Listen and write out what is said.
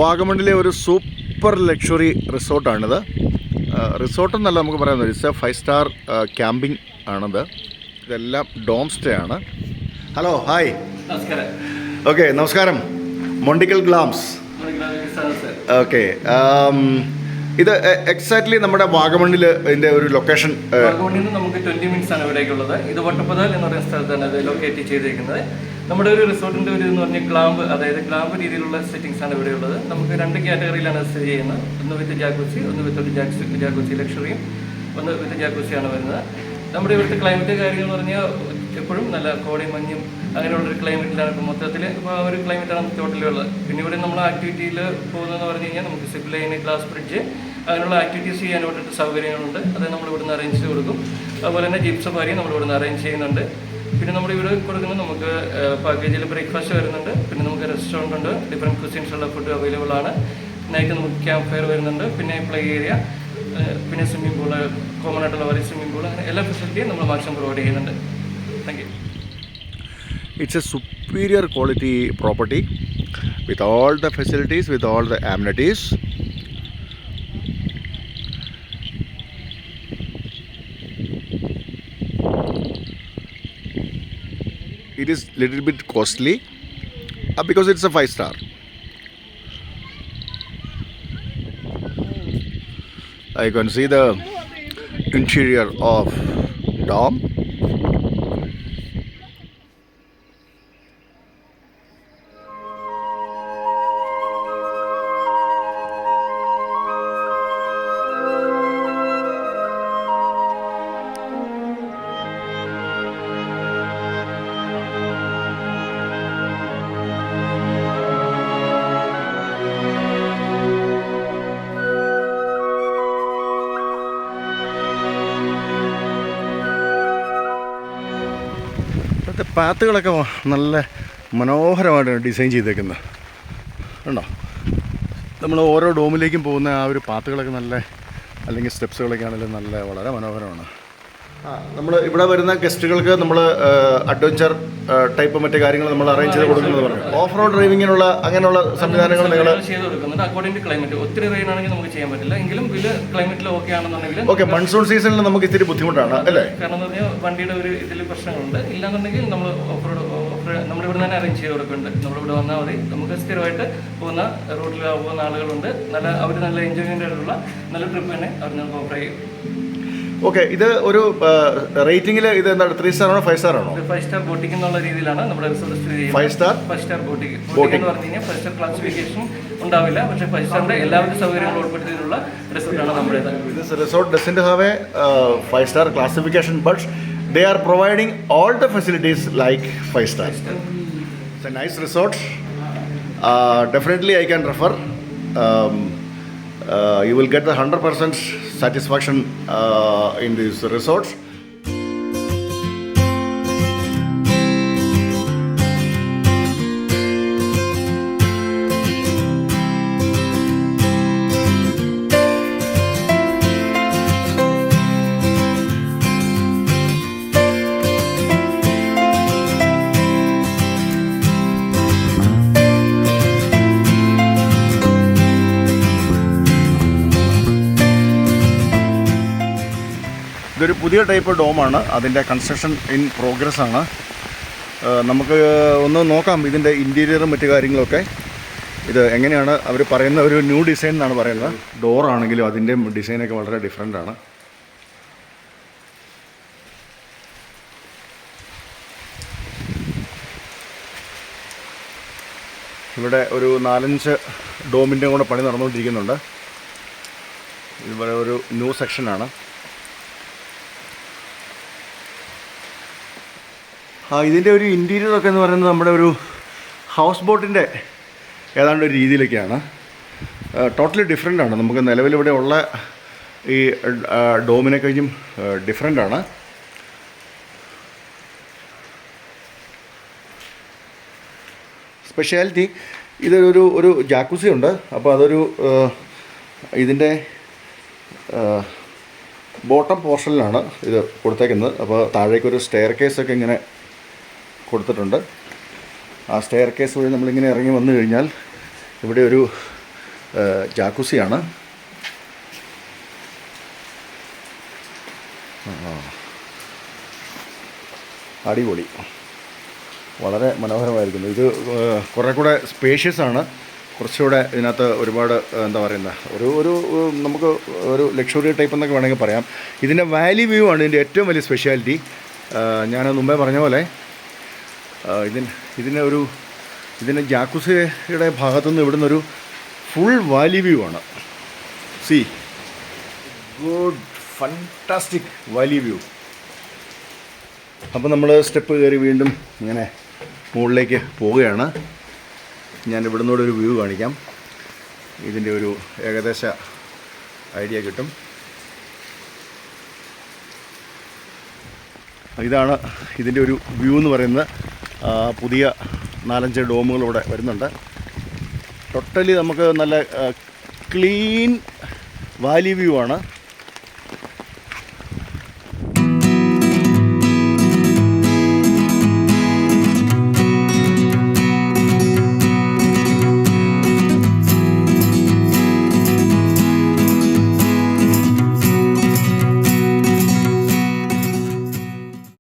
വാഗമണ്ണിലെ ഒരു super luxury റിസോർട്ടാണിത്. റിസോർട്ടെന്നല്ല നമുക്ക് പറയുന്നത്, ഇറ്റ്സ് എ 5 സ്റ്റാർ ക്യാമ്പിംഗ് ആണിത്. ഇതെല്ലാം ഡോം സ്റ്റേ ആണ്. ഹലോ, ഹായ്, നമസ്കാരം. ഓക്കെ, നമസ്കാരം. മൊണ്ടിക്കൽ ഗ്ലാംസ്. ഓക്കെ, ഇത് എക്സാക്ട്ലി നമ്മുടെ വാഗമണ്ണിൽ ഇതിൻ്റെ ഒരു ലൊക്കേഷൻ. വാഗമണ്ണിൽ നിന്ന് നമുക്ക് 20 മിനിറ്റ്സ് ആണ് ഇവിടേക്കുള്ളത്. ഇത് വട്ടപ്പതാൽ എന്ന് പറയുന്ന സ്ഥലത്താണ് ഇത് ലൊക്കേറ്റ് ചെയ്തിരിക്കുന്നത്. നമ്മുടെ ഒരു റിസോർട്ടിൻ്റെ ഒരു എന്ന് പറഞ്ഞാൽ ക്ലാമ്പ്, അതായത് ക്ലാമ്പ് രീതിയിലുള്ള സെറ്റിംഗ്സ് ആണ് ഇവിടെ ഉള്ളത്. നമുക്ക് 2 കാറ്റഗറിയിലാണ് സ്ഥിതി ചെയ്യുന്നത്. ഒന്ന് വിത്ത് ജാക്കൂസി, ഒന്ന് വിത്ത് ജാക്കൂസി ലക്ഷറിയും, ഒന്ന് വിത്ത് ജാക്കൂസിയാണ് വരുന്നത്. നമ്മുടെ ഇവിടുത്തെ ക്ലൈമറ്റ് കാര്യങ്ങൾ പറഞ്ഞാൽ എപ്പോഴും നല്ല കോടയും മഞ്ഞും അങ്ങനെയുള്ളൊരു ക്ലൈമറ്റിലാണ്. ഇപ്പോൾ മൊത്തത്തിൽ ഇപ്പോൾ ആ ഒരു ക്ലൈമറ്റാണ് ടോട്ടലുള്ളത്. പിന്നെ ഇവിടെ നമ്മൾ ആക്ടിവിറ്റിയിൽ പോകുന്നതെന്ന് പറഞ്ഞു കഴിഞ്ഞാൽ നമുക്ക് സിപ്പ് ലൈൻ, ഗ്ലാസ് ബ്രിഡ്ജ് അങ്ങനെയുള്ള ആക്ടിവിറ്റീസ് ചെയ്യാൻ വേണ്ടിയിട്ട് സൗകര്യങ്ങളുണ്ട്. അത് നമ്മൾ ഇവിടുന്ന് അറേഞ്ച് ചെയ്ത് കൊടുക്കും. അതുപോലെ തന്നെ ജീപ്പ് സഫാരി നമ്മൾ ഇവിടുന്ന് അറേഞ്ച് ചെയ്യുന്നുണ്ട്. പിന്നെ നമ്മൾ ഇവിടെ കൊടുക്കുന്നത് നമുക്ക് പാക്കേജിൽ ബ്രേക്ക്ഫാസ്റ്റ് വരുന്നുണ്ട്. പിന്നെ നമുക്ക് റെസ്റ്റോറൻറ്റ് ഉണ്ട്, ഡിഫറെൻറ്റ് ക്വസ്റ്റ്യൻസ് ഉള്ള ഫുഡ് അവൈലബിൾ ആണ്. നൈറ്റ് നമുക്ക് ക്യാമ്പ് ഫയർ വരുന്നുണ്ട്. പിന്നെ പ്ലേ ഏരിയ, പിന്നെ സ്വിമ്മിംഗ് പൂള്, കോമൺ ആയിട്ടുള്ള വലിയ സ്വിമ്മിംഗ് പൂൾ, അങ്ങനെ എല്ലാ ഫെസിലിറ്റിയും നമ്മൾ മാക്സിമം പ്രൊവൈഡ് ചെയ്യുന്നുണ്ട്. Thank you. It's a superior quality property with all the facilities, with all the amenities. It is little bit costly because it's a 5 star. I can see the interior of dome. ഇവിടുത്തെ പാത്തുകളൊക്കെ നല്ല മനോഹരമായിട്ടാണ് design ചെയ്തേക്കുന്നത്. ഉണ്ടോ? നമ്മൾ ഓരോ ഡോമിലേക്കും പോകുന്ന ആ ഒരു പാത്തുകളൊക്കെ നല്ല, അല്ലെങ്കിൽ സ്റ്റെപ്സുകളൊക്കെ ആണെങ്കിലും നല്ല വളരെ മനോഹരമാണ്. നമ്മൾ ഇവിടെ വരുന്ന ഗസ്റ്റുകൾക്ക് നമ്മൾ അഡ്വഞ്ചർ ടൈപ്പ് മറ്റു കാര്യങ്ങൾ നമ്മൾ അറേഞ്ച് ചെയ്ത് കൊടുക്കുന്നത് പറഞ്ഞു. ഓഫ് റോഡ് ഡ്രൈവിങ്ങിനുള്ള അങ്ങനെയുള്ള സംവിധാനങ്ങൾ നിങ്ങൾ ചെയ്ത് കൊടുക്കുന്നുണ്ട് അക്കോർഡിംഗ് ടു ക്ലൈമറ്റ്. ഒത്തിരി റെയിൻ ആണെങ്കിൽ നമുക്ക് ചെയ്യാൻ പറ്റില്ല, എങ്കിലും ഇത് ക്ലൈമറ്റിൽ ഓക്കെ ആണെന്നുണ്ടെങ്കിൽ ഓക്കെ. മൺസൂൺ സീസണിൽ നമുക്ക് ഇത്തിരി ബുദ്ധിമുട്ടാണ് അല്ലേ? കാരണം എന്ന് പറഞ്ഞാൽ വണ്ടിയുടെ ഒരു ഇതിൽ പ്രശ്നങ്ങളുണ്ട്. ഇല്ലാന്നുണ്ടെങ്കിൽ നമ്മൾ ഓഫ് റോഡ് നമ്മളിവിടെ തന്നെ അറേഞ്ച് ചെയ്ത് കൊടുക്കുന്നുണ്ട്. നമ്മളിവിടെ വന്നാൽ മതി. നമുക്ക് സ്ഥിരമായിട്ട് പോകുന്ന റൂട്ടിൽ പോകുന്ന ആളുകളുണ്ട്. നല്ല അവർ നല്ല എൻജോയ്മെൻ്റ് ആയിട്ടുള്ള നല്ല ട്രിപ്പ് തന്നെ അവർ നമുക്ക് ഓഫർ ചെയ്യും. ഓക്കെ, ഇത് ഒരു റേറ്റിംഗിൽ ഇത് എന്താണ്, 3 സ്റ്റാർ ആണോ 5 സ്റ്റാർ ആണോ? 5 സ്റ്റാർ ബോട്ടിംഗ് എന്നുള്ള രീതിയിലാണ് നമ്മുടെ റിസോർട്ട് സ്ഥിതി ചെയ്യുന്നത്. 5 സ്റ്റാർ ബോട്ടിംഗ് എന്ന് പറഞ്ഞു കഴിഞ്ഞാൽ 5 സ്റ്റാർ ക്ലാസിഫിക്കേഷൻ ഉണ്ടാവില്ല, പക്ഷേ 5 സ്റ്റാറിന്റെ എല്ലാവിധ സൗകര്യങ്ങളും ഉൾപ്പെടുത്തിയിട്ടുള്ള റിസോർട്ടാണ് നമ്മുടേത്. This resort doesn't have a 5 star classification, but they are providing all the facilities like 5 star. It's a nice resort. Definitely I can refer. You will get the 100% satisfaction in these resorts. ഇതൊരു പുതിയ type ഡോമാണ്. അതിൻ്റെ construction in progress ആണ്. നമുക്ക് ഒന്ന് നോക്കാം ഇതിൻ്റെ ഇൻറ്റീരിയറും മറ്റു കാര്യങ്ങളൊക്കെ. ഇത് എങ്ങനെയാണ് അവർ പറയുന്ന ഒരു ന്യൂ ഡിസൈൻ എന്നാണ് പറയുന്നത്. ഡോറാണെങ്കിലും അതിൻ്റെ ഡിസൈനൊക്കെ വളരെ ഡിഫറെൻ്റ് ആണ്. ഇവിടെ ഒരു 4-5 ഡോമിൻ്റെ കൂടെ പണി നടന്നുകൊണ്ടിരിക്കുന്നുണ്ട്. ഇവിടെ ഒരു ന്യൂ സെക്ഷനാണ്. ഇതിൻ്റെ ഒരു ഇൻറ്റീരിയറൊക്കെ എന്ന് പറയുന്നത് നമ്മുടെ ഒരു ഹൗസ് ബോട്ടിൻ്റെ ഏതാണ്ട് ഒരു രീതിയിലൊക്കെയാണ്. ടോട്ടലി ഡിഫറെൻ്റ് ആണ്. നമുക്ക് നിലവിലിവിടെ ഉള്ള ഈ ഡോമിനെ കഴിഞ്ഞും ഡിഫറെൻ്റ് ആണ്. സ്പെഷ്യാലിറ്റി ഒരു ജാക്കൂസി ഉണ്ട്. അപ്പോൾ അതൊരു ഇതിൻ്റെ ബോട്ടം പോർഷനിലാണ് ഇത് കൊടുത്തേക്കുന്നത്. അപ്പോൾ താഴേക്കൊരു സ്റ്റെയർ കേസൊക്കെ ഇങ്ങനെ കൊടുത്തിട്ടുണ്ട്. ആ സ്റ്റെയർ കേസ് വഴി നമ്മളിങ്ങനെ ഇറങ്ങി വന്നു കഴിഞ്ഞാൽ ഇവിടെ ഒരു ജാക്കുസിയാണ്. അടിപൊളി, വളരെ മനോഹരമായിരിക്കുന്നു. ഇത് കുറേ കൂടെ സ്പേഷ്യസ് ആണ്, കുറച്ചുകൂടെ ഇതിനകത്ത് ഒരുപാട് എന്താ പറയുന്ന ഒരു നമുക്ക് ഒരു ലക്ഷറി ടൈപ്പ് എന്നൊക്കെ വേണമെങ്കിൽ പറയാം. ഇതിൻ്റെ വാലി വ്യൂ ആണ് ഇതിൻ്റെ ഏറ്റവും വലിയ സ്പെഷ്യാലിറ്റി. ഞാൻ മുമ്പേ പറഞ്ഞ പോലെ ഇതിൻ്റെ ജാക്കുസിയുടെ ഭാഗത്തുനിന്ന് ഇവിടുന്ന് ഒരു ഫുൾ വാലി വ്യൂ ആണ്. C good fantastic Valley view. അപ്പോൾ നമ്മൾ സ്റ്റെപ്പ് കയറി വീണ്ടും ഇങ്ങനെ മുകളിലേക്ക് പോവുകയാണ്. ഞാൻ ഇവിടുന്നൂടെ ഒരു വ്യൂ കാണിക്കാം. ഇതിൻ്റെ ഒരു ഏകദേശ ഐഡിയ കിട്ടും. ഇതാണ് ഇതിൻ്റെ ഒരു വ്യൂ എന്ന് പറയുന്നത്. പുതിയ 4-5 ഡോമുകളിവിടെ വരുന്നുണ്ട്. ടോട്ടലി നമുക്ക് നല്ല ക്ലീൻ വാലി വ്യൂ ആണ്.